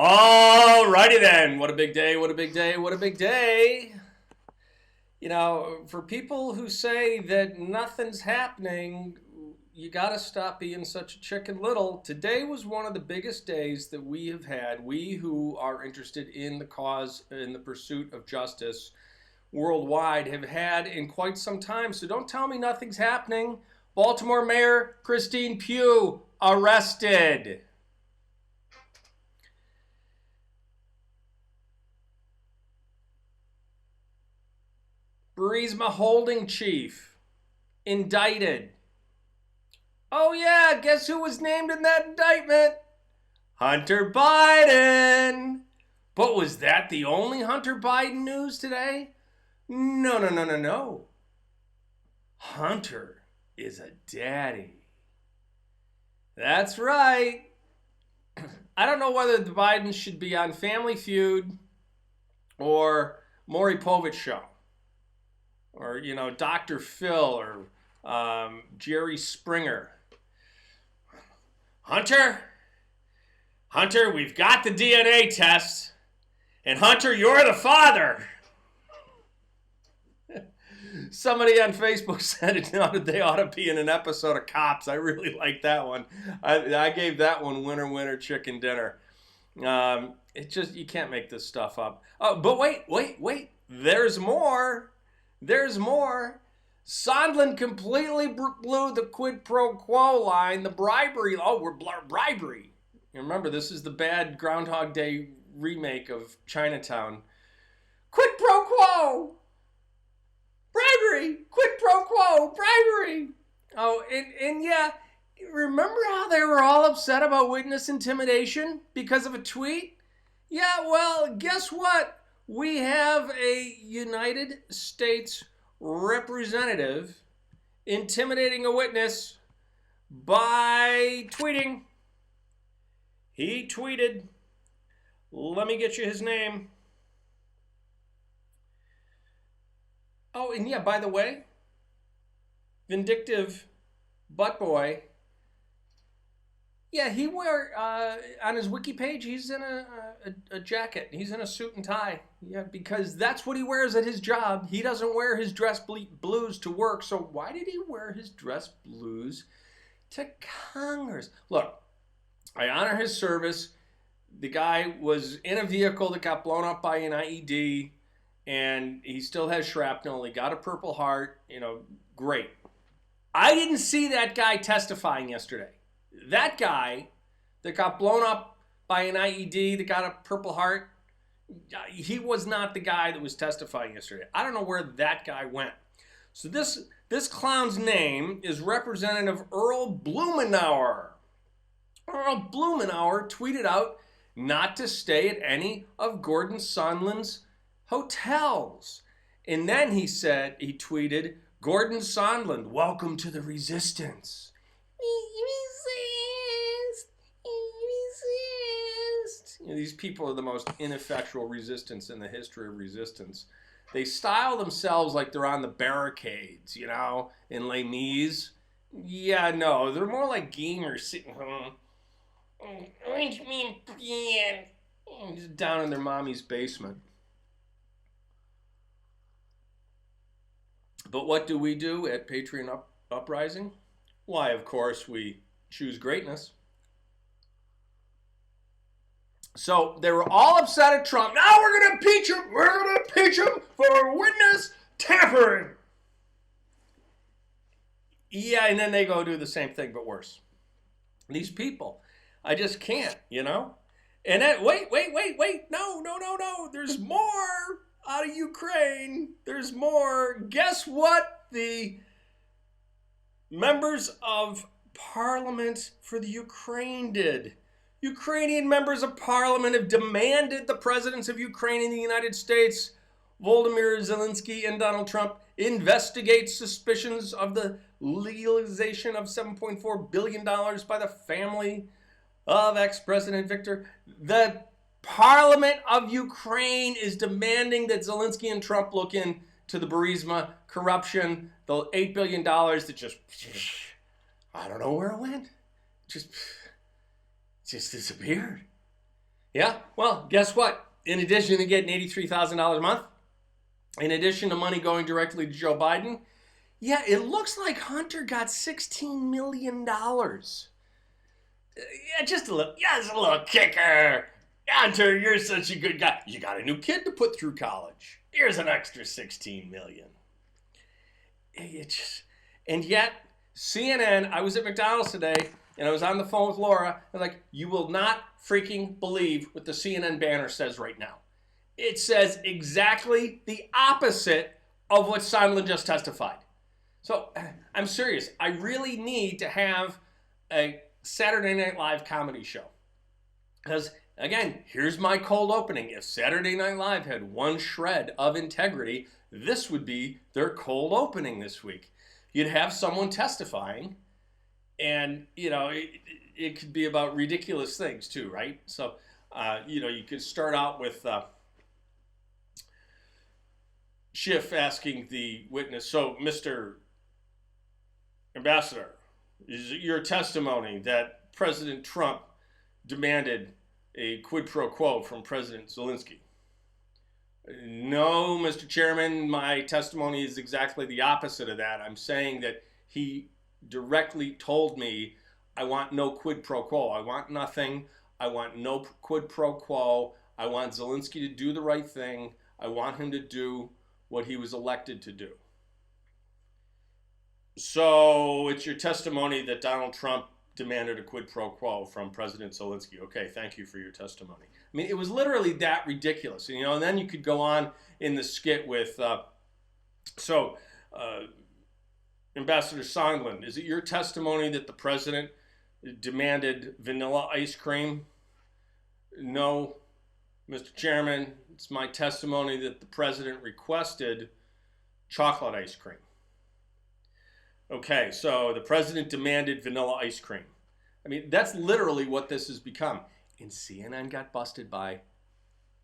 All righty then. What a big day, what a big day, what a big day. You know, for people who say that nothing's happening, you got to stop being such a chicken little. Today was one of the biggest days that we have had, we who are interested in the cause, in the pursuit of justice worldwide, have had in quite some time. So don't tell me nothing's happening. Baltimore Mayor Christine Pugh arrested. Burisma holding chief indicted. Oh yeah, guess who was named in that indictment? Hunter Biden. But was that the only Hunter Biden news today? No. Hunter is a daddy. That's right. I don't know whether the Bidens should be on Family Feud or Maury Povich show. Or, you know, Dr. Phil or Jerry Springer. Hunter, we've got the DNA test. And Hunter, you're the father. Somebody on Facebook said they ought to be in an episode of Cops. I really like that one. I gave that one winner chicken dinner. It just, you can't make this stuff up. Oh, but wait. There's more. Sondland completely blew the quid pro quo line, the bribery. Bribery. You remember, this is the bad Groundhog Day remake of Chinatown. Quid pro quo. Bribery. Quid pro quo. Bribery. Oh, and yeah, remember how they were all upset about witness intimidation because of a tweet? Yeah, well, guess what? We have a United States representative intimidating a witness by tweeting. He tweeted, let me get you his name. Oh, and yeah, by the way, vindictive butt boy. Yeah, he on his wiki page, he's in a jacket. He's in a suit and tie. Yeah, because that's what he wears at his job. He doesn't wear his dress blues to work. So why did he wear his dress blues to Congress? Look, I honor his service. The guy was in a vehicle that got blown up by an IED, and he still has shrapnel. He got a Purple Heart. You know, great. I didn't see that guy testifying yesterday. That guy that got blown up by an IED, that got a Purple Heart, he was not the guy that was testifying yesterday. I don't know where that guy went. So this clown's name is Representative Earl Blumenauer. Earl Blumenauer tweeted out not to stay at any of Gordon Sondland's hotels. And then he tweeted, Gordon Sondland, welcome to the resistance. You know, these people are the most ineffectual resistance in the history of resistance. They style themselves like they're on the barricades, you know, in Les Mis. Yeah, no, they're more like gamers sitting home. Orange me and just down in their mommy's basement. But what do we do at Patreon Uprising? Why, of course, we choose greatness. So they were all upset at Trump. Now we're going to impeach him. We're going to impeach him for witness tampering. Yeah, and then they go do the same thing, but worse. These people, I just can't, you know? And then, wait. No. There's more out of Ukraine. There's more. Guess what the members of Parliament for the Ukraine did? Ukrainian members of Parliament have demanded the presidents of Ukraine and the United States, Volodymyr Zelensky and Donald Trump, investigate suspicions of the legalization of $7.4 billion by the family of ex-President Viktor. The Parliament of Ukraine is demanding that Zelensky and Trump look into the Burisma corruption, the $8 billion that just, I don't know where it went. Just disappeared. Yeah, well, guess what? In addition to getting $83,000 a month, in addition to money going directly to Joe Biden, yeah, it looks like Hunter got $16 million. Yeah, just a little kicker. Hunter, you're such a good guy. You got a new kid to put through college. Here's an extra 16 million. It just, and yet CNN. I was at McDonald's today, and I was on the phone with Laura. And like, you will not freaking believe what the CNN banner says right now. It says exactly the opposite of what Sondland just testified. So I'm serious. I really need to have a Saturday Night Live comedy show. Because, again, here's my cold opening. If Saturday Night Live had one shred of integrity, this would be their cold opening this week. You'd have someone testifying, and, it could be about ridiculous things too, right? So, you could start out with Schiff asking the witness, so, Mr. Ambassador, is it your testimony that President Trump demanded a quid pro quo from President Zelensky? No, Mr. Chairman, my testimony is exactly the opposite of that. I'm saying that he directly told me, I want no quid pro quo. I want nothing. I want no quid pro quo. I want Zelensky to do the right thing. I want him to do what he was elected to do. So it's your testimony that Donald Trump demanded a quid pro quo from President Zelensky. Okay, thank you for your testimony. I mean, it was literally that ridiculous. And then you could go on in the skit with, Ambassador Sondland, is it your testimony that the president demanded vanilla ice cream? No, Mr. Chairman, it's my testimony that the president requested chocolate ice cream. Okay, so the president demanded vanilla ice cream. I mean, that's literally what this has become. And CNN got busted by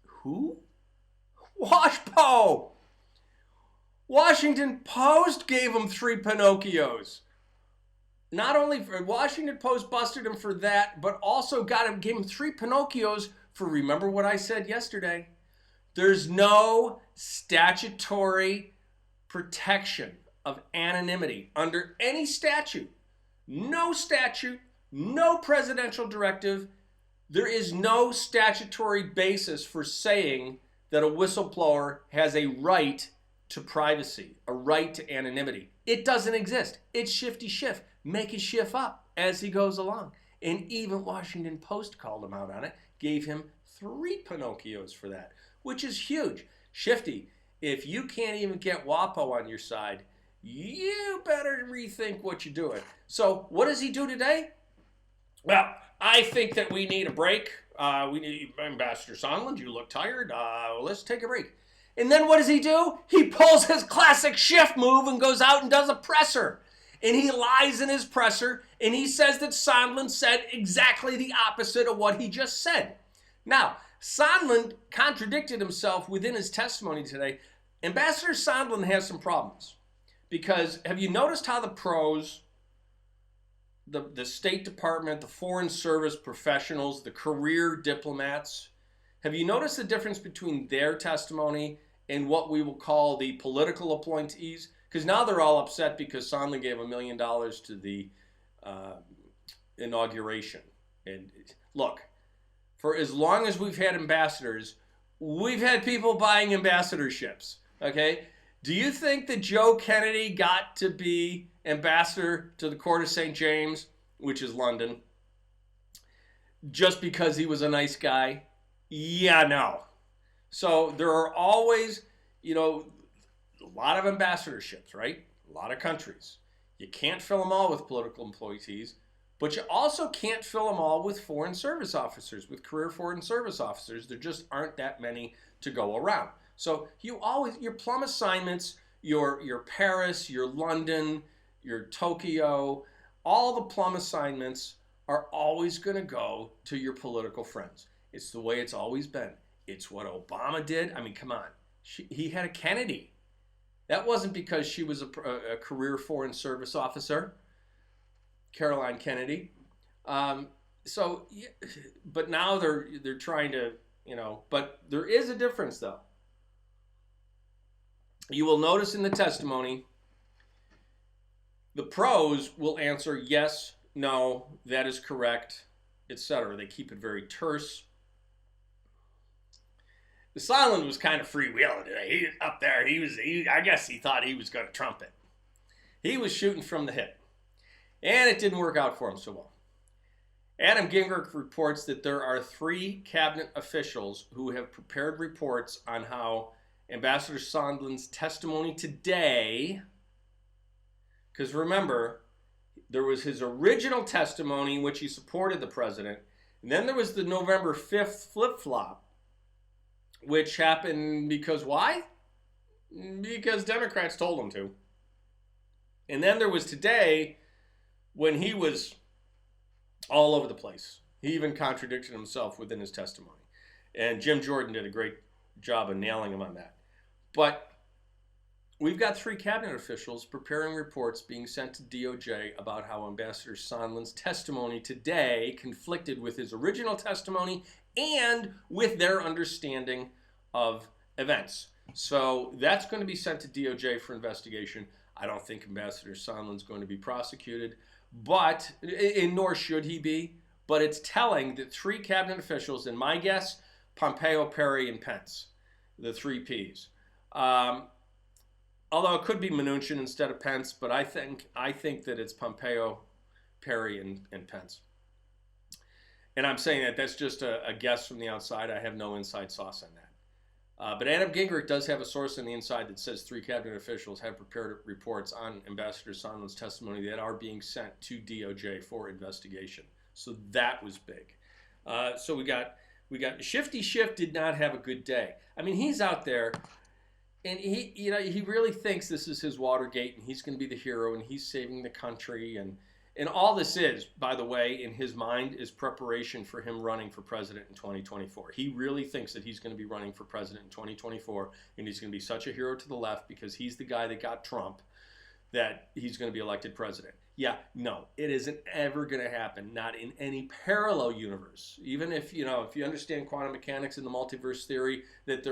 who? Washpo! Washington Post gave him 3 Pinocchios. Not only for Washington Post busted him for that, but also gave him 3 Pinocchios for, remember what I said yesterday, there's no statutory protection of anonymity under any statute. No statute, no presidential directive. There is no statutory basis for saying that a whistleblower has a right to privacy, a right to anonymity. It doesn't exist. It's Shifty Schiff. Make his Schiff up as he goes along. And even Washington Post called him out on it, gave him 3 Pinocchios for that, which is huge. Shifty, if you can't even get WAPO on your side, you better rethink what you're doing. So what does he do today? Well, I think that we need a break. We need Ambassador Sondland. You look tired. Let's take a break. And then what does he do? He pulls his classic Schiff move and goes out and does a presser. And he lies in his presser, and he says that Sondland said exactly the opposite of what he just said. Now, Sondland contradicted himself within his testimony today. Ambassador Sondland has some problems. Because have you noticed how the pros, the State Department, the Foreign Service professionals, the career diplomats, have you noticed the difference between their testimony and what we will call the political appointees? Because now they're all upset because Sondland gave $1 million to the inauguration. And look, for as long as we've had ambassadors, we've had people buying ambassadorships, okay? Do you think that Joe Kennedy got to be ambassador to the Court of St. James, which is London, just because he was a nice guy? Yeah, no. So there are always, a lot of ambassadorships, right? A lot of countries. You can't fill them all with political employees, but you also can't fill them all with foreign service officers, with career foreign service officers. There just aren't that many to go around. So your plum assignments, your Paris, your London, your Tokyo, all the plum assignments are always going to go to your political friends. It's the way it's always been. It's what Obama did. I mean, come on. He had a Kennedy. That wasn't because she was a career foreign service officer, Caroline Kennedy. So, but now they're trying to, but there is a difference though. You will notice in the testimony, the pros will answer yes, no, that is correct, etc. They keep it very terse. The Sondland was kind of freewheeling today. He up there. I guess he thought he was going to trump it. He was shooting from the hip, and it didn't work out for him so well. Adam Gingrich reports that there are 3 cabinet officials who have prepared reports on how Ambassador Sondland's testimony today, because remember, there was his original testimony in which he supported the president, and then there was the November 5th flip-flop, which happened because why? Because Democrats told him to. And then there was today when he was all over the place. He even contradicted himself within his testimony. And Jim Jordan did a great job of nailing him on that. But we've got 3 cabinet officials preparing reports being sent to DOJ about how Ambassador Sondland's testimony today conflicted with his original testimony and with their understanding of events. So that's going to be sent to DOJ for investigation. I don't think Ambassador Sondland's going to be prosecuted, but, and nor should he be, but it's telling that 3 cabinet officials, and my guess, Pompeo, Perry, and Pence, the 3 Ps. Although it could be Mnuchin instead of Pence, but I think that it's Pompeo, Perry, and Pence. And I'm saying that that's just a guess from the outside. I have no inside sauce on that. But Adam Gingrich does have a source on the inside that says 3 cabinet officials have prepared reports on Ambassador Sondland's testimony that are being sent to DOJ for investigation. So that was big. So we got Shifty Schiff did not have a good day. I mean, he's out there. And he really thinks this is his Watergate, and he's going to be the hero, and he's saving the country, and all this is, by the way, in his mind, is preparation for him running for president in 2024. He really thinks that he's going to be running for president in 2024, and he's going to be such a hero to the left because he's the guy that got Trump, that he's going to be elected president. Yeah, no, it isn't ever going to happen, not in any parallel universe. Even if you understand quantum mechanics and the multiverse theory, that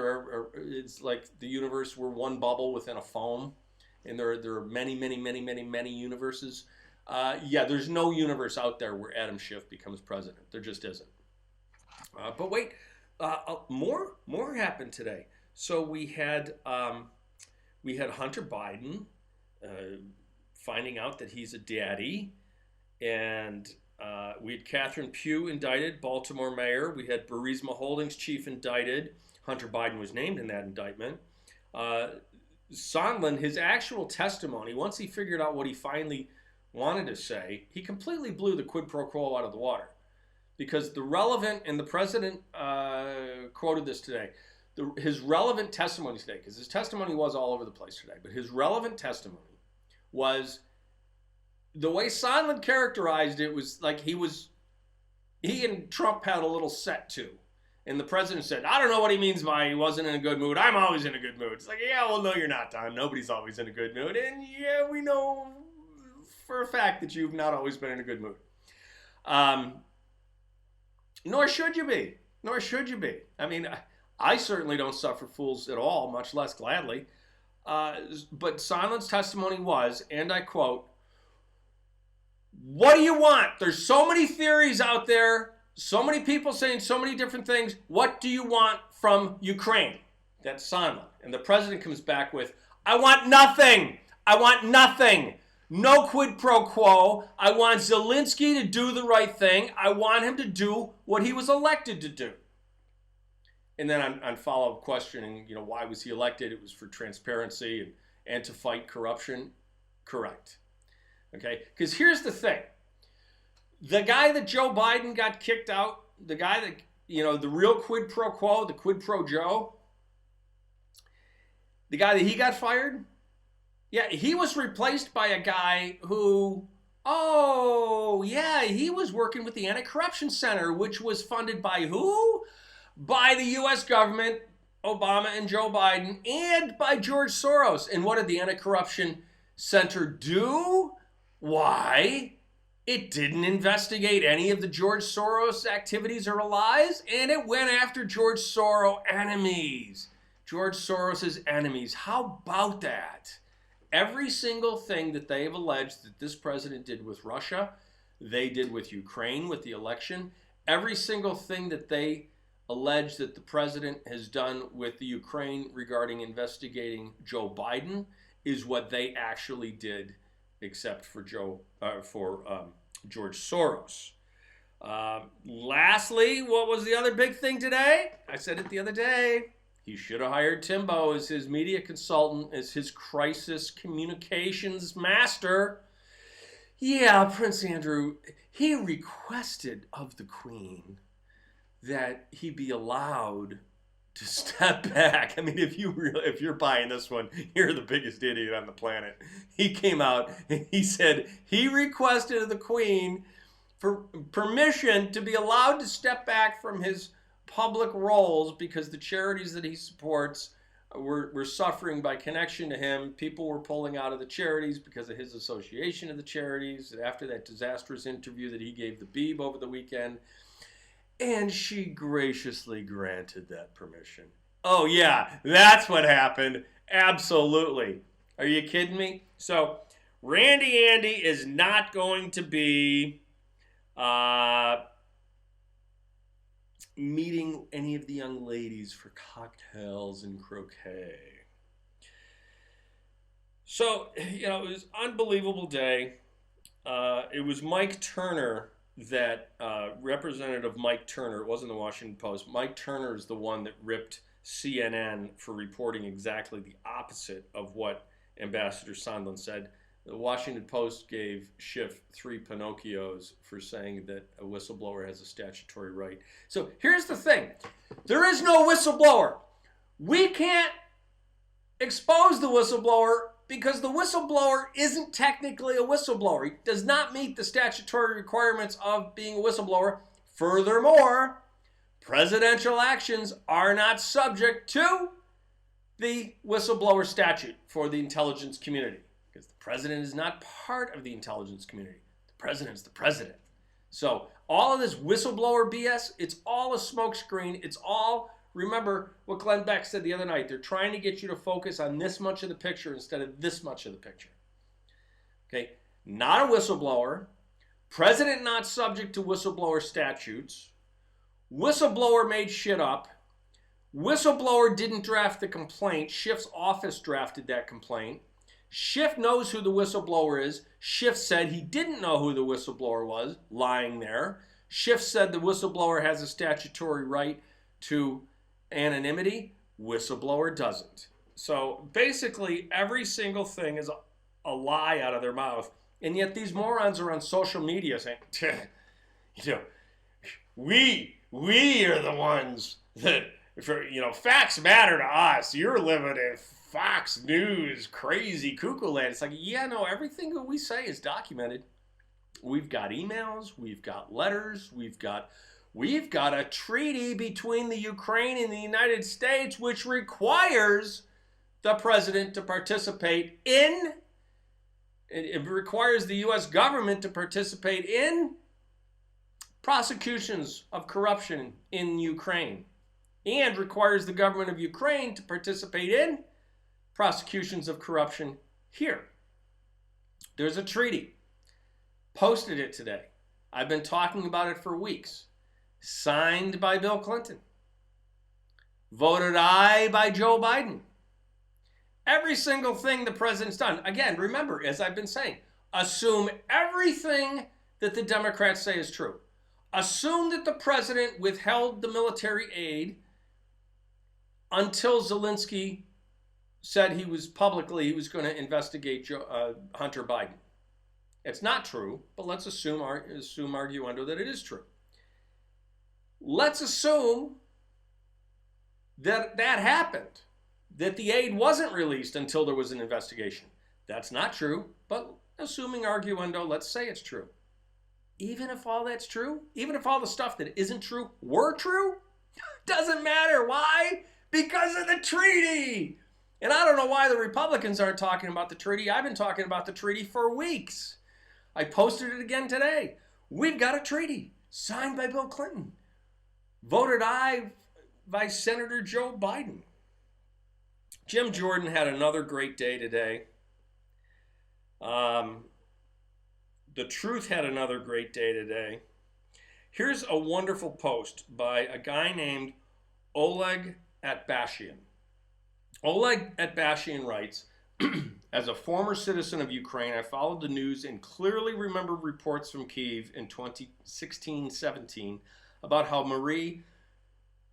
it's like the universe, we're one bubble within a foam, and there are many, many, many, many, many universes. Yeah, there's no universe out there where Adam Schiff becomes president. There just isn't. But wait, more happened today. So we had Hunter Biden finding out that he's a daddy, and we had Catherine Pugh indicted, Baltimore mayor. We had Burisma Holdings chief indicted. Hunter Biden was named in that indictment. Sondland, his actual testimony, once he figured out what he finally wanted to say, he completely blew the quid pro quo out of the water. Because the relevant, and the president quoted this today, his relevant testimony today, because his testimony was all over the place today, but his relevant testimony was, the way Sondland characterized it was like he and Trump had a little set to. And the president said, I don't know what he means by he wasn't in a good mood. I'm always in a good mood. It's like, yeah, well, no, you're not, Don. Nobody's always in a good mood. And yeah, we know for a fact that you've not always been in a good mood. Nor should you be. Nor should you be. I mean, I certainly don't suffer fools at all, much less gladly. But Sondland's testimony was, and I quote, what do you want? There's so many theories out there, so many people saying so many different things. What do you want from Ukraine? That's Sondland. And the president comes back with, I want nothing. I want nothing. No quid pro quo. I want Zelensky to do the right thing. I want him to do what he was elected to do. And then on follow-up questioning, why was he elected? It was for transparency and to fight corruption. Correct. Okay? Because here's the thing. The guy that Joe Biden got kicked out, the guy that, the real quid pro quo, the quid pro Joe, the guy that he got fired, yeah, he was replaced by a guy who, he was working with the Anti-Corruption Center, which was funded by who? By the U.S. government, Obama and Joe Biden, and by George Soros. And what did the Anti-Corruption Center do? Why, It didn't investigate any of the George Soros activities or lies, and it went after George Soros enemies. George Soros's enemies. How about that? Every single thing that they have alleged that this president did with Russia, they did with Ukraine, with the election. Every single thing that they allege that the president has done with the Ukraine regarding investigating Joe Biden is what they actually did, except for George Soros. Lastly, what was the other big thing today? I said it the other day. He should have hired Timbo as his media consultant, as his crisis communications master. Yeah, Prince Andrew, he requested of the Queen that he be allowed to step back. I mean, if you're buying this one, you're the biggest idiot on the planet. He came out and he said he requested of the Queen for permission to be allowed to step back from his public roles because the charities that he supports were suffering by connection to him. People were pulling out of the charities because of his association of the charities after that disastrous interview that he gave the Beeb over the weekend. And she graciously granted that permission. Oh yeah, that's what happened. Absolutely. Are you kidding me? So Randy Andy is not going to be meeting any of the young ladies for cocktails and croquet. So, it was an unbelievable day. It was Mike Turner that, Representative Mike Turner, it wasn't the Washington Post, Mike Turner is the one that ripped CNN for reporting exactly the opposite of what Ambassador Sondland said. The Washington Post gave Schiff 3 Pinocchios for saying that a whistleblower has a statutory right. So here's the thing. There is no whistleblower. We can't expose the whistleblower because the whistleblower isn't technically a whistleblower. He does not meet the statutory requirements of being a whistleblower. Furthermore, presidential actions are not subject to the whistleblower statute for the intelligence community. Because the president is not part of the intelligence community. The president is the president. So all of this whistleblower BS, it's all a smokescreen. It's all, remember what Glenn Beck said the other night, they're trying to get you to focus on this much of the picture instead of this much of the picture. Okay, not a whistleblower, president not subject to whistleblower statutes, whistleblower made shit up, whistleblower didn't draft the complaint, Schiff's office drafted that complaint. Schiff knows who the whistleblower is. Schiff said he didn't know who the whistleblower was, lying there. Schiff said the whistleblower has a statutory right to anonymity. Whistleblower doesn't. So basically every single thing is a lie out of their mouth. And yet these morons are on social media saying, we are the ones that, facts matter to us. You're living in Fox News, crazy cuckoo land. It's like, yeah, no, everything that we say is documented. We've got emails, we've got letters, we've got a treaty between the Ukraine and the United States which requires the president to participate in, it requires the U.S. government to participate in prosecutions of corruption in Ukraine, and requires the government of Ukraine to participate in prosecutions of corruption here. There's a treaty. Posted it today. I've been talking about it for weeks. Signed by Bill Clinton. Voted aye by Joe Biden. Every single thing the president's done. Again, remember, as I've been saying, assume everything that the Democrats say is true. Assume that the president withheld the military aid until Zelensky said he was going to investigate Hunter Biden. It's not true, but let's assume arguendo that it is true. Let's assume that happened, that the aid wasn't released until there was an investigation. That's not true, but assuming arguendo, let's say it's true. Even if all that's true, even if all the stuff that isn't true were true, doesn't matter. Why? Because of the treaty. And I don't know why the Republicans aren't talking about the treaty. I've been talking about the treaty for weeks. I posted it again today. We've got a treaty signed by Bill Clinton, voted aye by Senator Joe Biden. Jim Jordan had another great day today. The Truth had another great day today. Here's a wonderful post by a guy named Oleg Atbashian. Oleg Atbashian writes, as a former citizen of Ukraine, I followed the news and clearly remember reports from Kyiv in 2016-17 about how Marie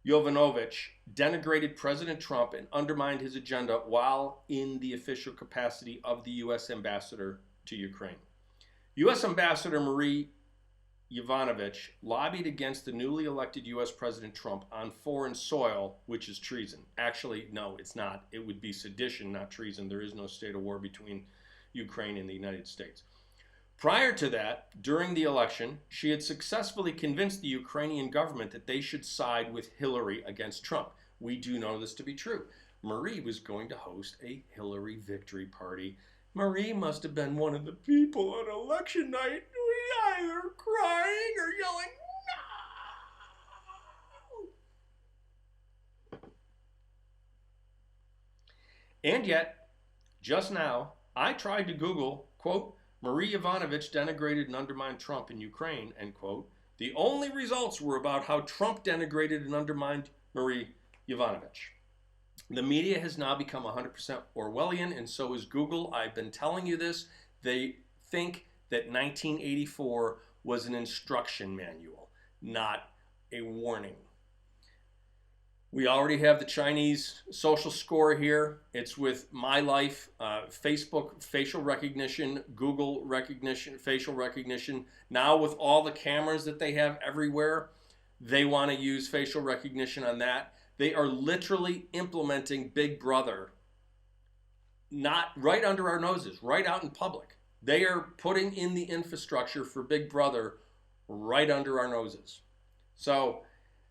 Yovanovitch denigrated President Trump and undermined his agenda while in the official capacity of the U.S. ambassador to Ukraine. U.S. Ambassador Marie Yovanovitch lobbied against the newly elected U.S. President Trump on foreign soil, which is treason. Actually, no, it's not. It would be sedition, not treason. There is no state of war between Ukraine and the United States. Prior to that, during the election, she had successfully convinced the Ukrainian government that they should side with Hillary against Trump. We do know this to be true. Marie was going to host a Hillary victory party. Marie must have been one of the people on election night either crying or yelling, no! And yet, just now, I tried to Google, quote, Marie Yovanovitch denigrated and undermined Trump in Ukraine, end quote. The only results were about how Trump denigrated and undermined Marie Yovanovitch. The media has now become 100% Orwellian, and so is Google. I've been telling you this. They think that 1984 was an instruction manual, not a warning. We already have the Chinese social score here. It's with My Life, Facebook facial recognition, Google recognition, facial recognition. Now with all the cameras that they have everywhere, they want to use facial recognition on that. They are literally implementing Big Brother, not right under our noses, right out in public. They are putting in the infrastructure for Big Brother right under our noses. So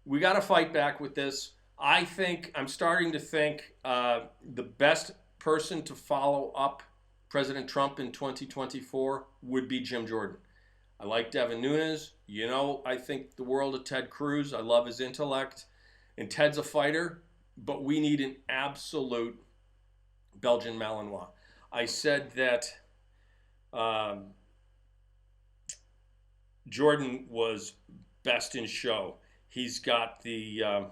we got to fight back with this. I'm starting to think the best person to follow up President Trump in 2024 would be Jim Jordan. I like Devin Nunes. You know, I think the world of Ted Cruz. I love his intellect. And Ted's a fighter, but we need an absolute Belgian Malinois. I said that Jordan was best in show. He's got the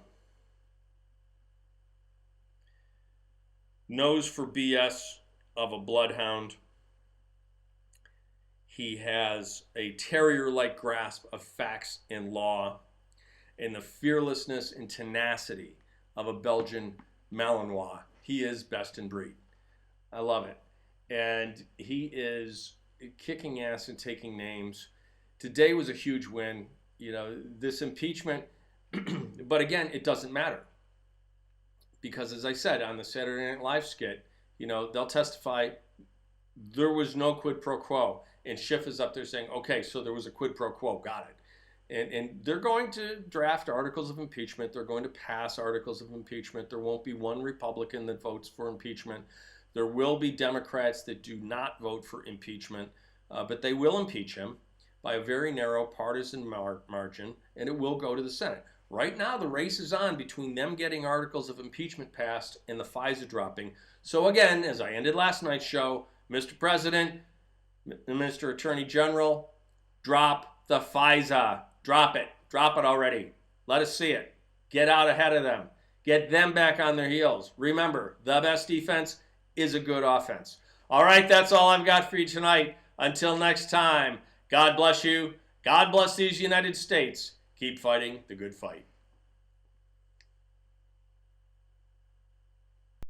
nose for BS of a bloodhound. He has a terrier-like grasp of facts and law, and the fearlessness and tenacity of a Belgian Malinois. He is best in breed. I love it. And he is kicking ass and taking names. Today was a huge win. You know, this impeachment, but again, it doesn't matter. Because as I said on the Saturday Night Live skit, you know, they'll testify there was no quid pro quo. And Schiff is up there saying, okay, so there was a quid pro quo. Got it. And they're going to draft articles of impeachment. They're going to pass articles of impeachment. There won't be one Republican that votes for impeachment. There will be Democrats that do not vote for impeachment, but they will impeach him by a very narrow partisan margin, and it will go to the Senate. Right now, the race is on between them getting articles of impeachment passed and the FISA dropping. So again, as I ended last night's show, Mr. President, Mr. Attorney General, drop the FISA. Drop it. Drop it already. Let us see it. Get out ahead of them. Get them back on their heels. Remember, the best defense is a good offense. All right, that's all I've got for you tonight. Until next time, God bless you. God bless these United States. Keep fighting the good fight.